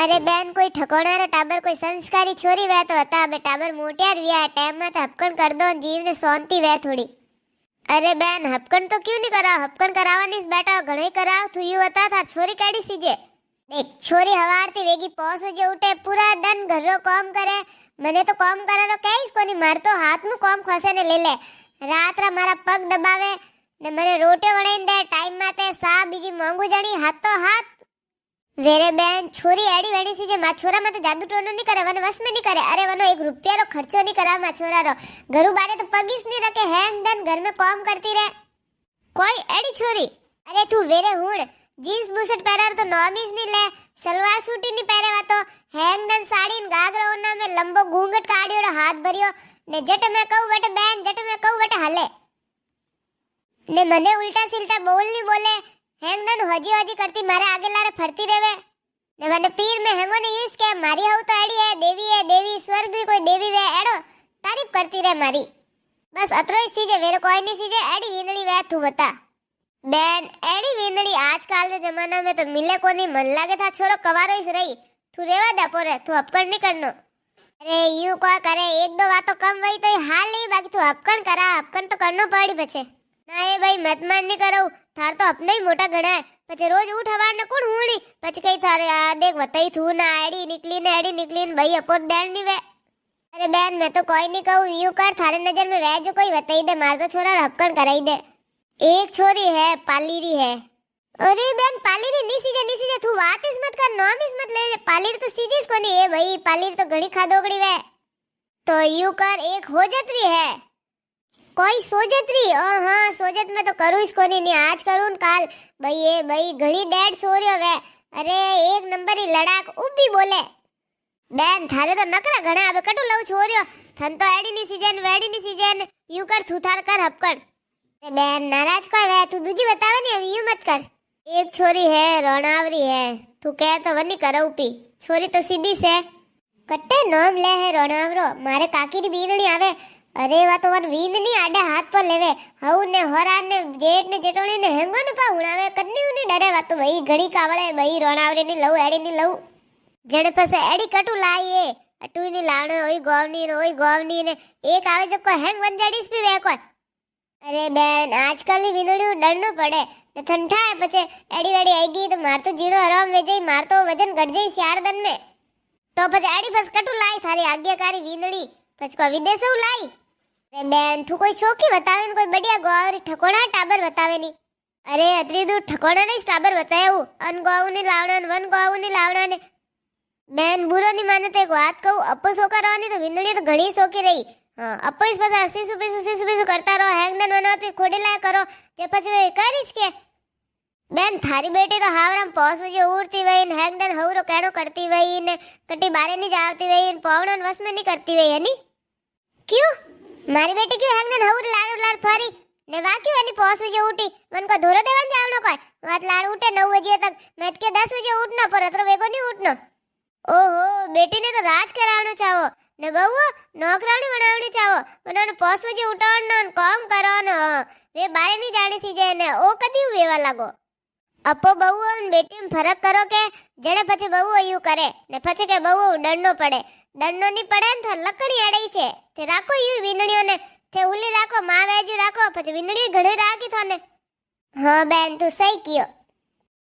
अरे बेन कोई ठकोणारो टाबर कोई संस्कारी छोरी वे तो बता बे टाबर मोटियार विया टाइम में तो हपकन कर दो जीव ने शांति वे थोड़ी। अरे बेन हपकन तो क्यों नहीं करा हपकन करावानी बेटा घणे कराव तू यू बता था छोरी काड़ी सीजे देख छोरी हवारती वेगी 5 बजे उठे पूरा दिन घरो काम करे मने तो काम करारो कईस कोनी मार तो हाथ में काम खसे ने ले ले रात रा मारा पग दबावे ने मने रोटे वणाईन दे टाइम माते सा बीजी मांगू जानी हाथ तो हाथ वेरे बेन छोरी एडी वेडी सी जे मा छोरा में तो जादू टोनो नहीं करे वने वस में नहीं करे अरे वनो 1 रुपया रो खर्चो नहीं करा मा छोरा रो घरू बारे तो पगीस नहीं रखे हैंग दन घर में काम करती रहे कोई एडी छोरी अरे तू वेरे हुण जींस बुशर्ट पहरार तो नॉर्मीज नहीं ले सलवार सूटी नहीं पहरेवा तो हैंग दन साड़ी न गागरा ओना में लंबो घूंघट काढियो रो हाथ भरियो ने जट में कहू बटे बेन जट में कहू बटे हले ने मने उल्टा सिल्टा बोल नहीं बोले हैंगन हजी हजी करती मारे आगे लारे फरती रेवे ने वने पीर में हैंगो ने यूज के मारी हऊ तो एडी है देवी स्वर्ग भी कोई देवी वे एडो तारीफ करती रे मारी बस अतरो ही सीजे वेरे कोई नहीं सीजे एडी वींदड़ी वे तू बता बेन एडी वींदड़ी आजकल रे जमाना में तो मिले कोनी मन लागे था छोरो कवारो ही रही तू रेवा दे पोरे तू अपकड़ नहीं करनो अरे यू को करे 1-2 बातों कम वही तो हाल नहीं बाकी तू अपकड़ करा अपकड़ तो करनो पड़ी पछे ना ए भाई मत मान नहीं करो थार तो अपने ही मोटा घड़ा है पछे रोज उठ हवार न कोण हुणी पछ कई थारे आ देख बताई थू ना एडी निकली न भाई अपोर देन नहीं वे अरे बेन मैं तो कोई नहीं कहूं यूं कर थारे नजर में वे जो कोई बताई दे मार तो छोरा हपकन कराई दे एक छोरी है पालीरी है अरे बेन पालीरी नहीं सीजे तू बात इस मत कर नॉम इस मत ले पालीरी तो सीजीस कोनी ए भाई पालीरी तो घणी खादोगड़ी वे तो यूं कर एक हो जतरी है कोई सोजतरी हाँ सोजत में तो करूँ इसको नहीं आज करूँ काल भाई घड़ी डेड सो रही वे अरे 1 नंबर ही लड़ाक उबी बोले बेन थारे तो नकरा घणे अब कटू लव छोरियो थन तो एडी नी सीजन वेडी नी सीजन यू कर सुथार कर हपकड़ बेन नाराज कोई वे तू दूजी बतावे नी अब यू मत कर एक छोरी है रोनावरी है तू कह तो वनी करऊ पी छोरी तो सीधी से कट्टे नाम ले है रोनावरो मारे काकी री बीनणी आवे अरे वा तो वन वींद नहीं आडे हाथ पर लेवे हऊ ने होरा ने जेठ ने जेटोणी ने हेंगो ने पा उणावे कन्नी उनी डरे वा तो भाई घड़ी कावळे भाई रोनावरी नी लव एडी नी लव जने पसे एडी कटू लाईए अटू नी लाणे ओई गोवनी ने एक आवे जो को हेंग वंजाडीस भी वे कोई अरे बेन आजकल नी विनोड़ी डरनो पड़े ने ठंडा है पछे एडी वेडी आईगी तो मार तो जीरो आराम वे जाई मार तो वजन घट जाई 4 दिन में तो पछे एडी बस कटू लाई थारी आज्ञाकारी विनोड़ी पछ को विदेशो लाई अरे बेन तू कोई शौकी बतावे न कोई बढ़िया गोवर ठकोना टाबर बतावे नी अरे अतरी दूर ठकोना नहीं टाबर बतायो अन गोव नी लावना वन गोव नी लावना ने बेन बुरो नी माने तो एक बात कहूं अपो सोका रहनी तो विंदड़ी तो घणी सोकी रही हां अपो इस पास 80 करता रहो हैंगदन बनाते खोडेला करो जे पछे करीज के बेन थारी बेटी तो हावराम 5 बजे उठती वही न हैंगदन हवरो केनो करती वही ने कटी बारे नहीं जावती वही न पौणन वस में नहीं करती वही हनी क्यों मारी बेटी क्यों हैंगदन हवर लाड़ फरी ने वा क्यों एनी 5 बजे उठी मन को धोरो देवन जावनो कोई वात लाड़ उठे 9 बजे तक मैं के 10 बजे उठना पर अतरो वेगो नहीं उठनो ओहो बेटी ने तो राज करावनो चाहो ने बहू नौकरानी बनावनी चाहो उन्होंने 5 बजे उठावनो न काम करवानो वे बारे नहीं जाने सी जे ने ओ कदी वेवा लागो अपो बहू और बेटी में फर्क करो के जने पछे बहू यू करे ने पछे के बहू डरनो पड़े डरनो नहीं पड़े न तो लकड़ी अड़ई छे ते राखो यू विंदड़ियों ने ते उली राखो मां वेजू राखो पछे विंदड़ी घणे राखी थाने हां बेन तू सही कियो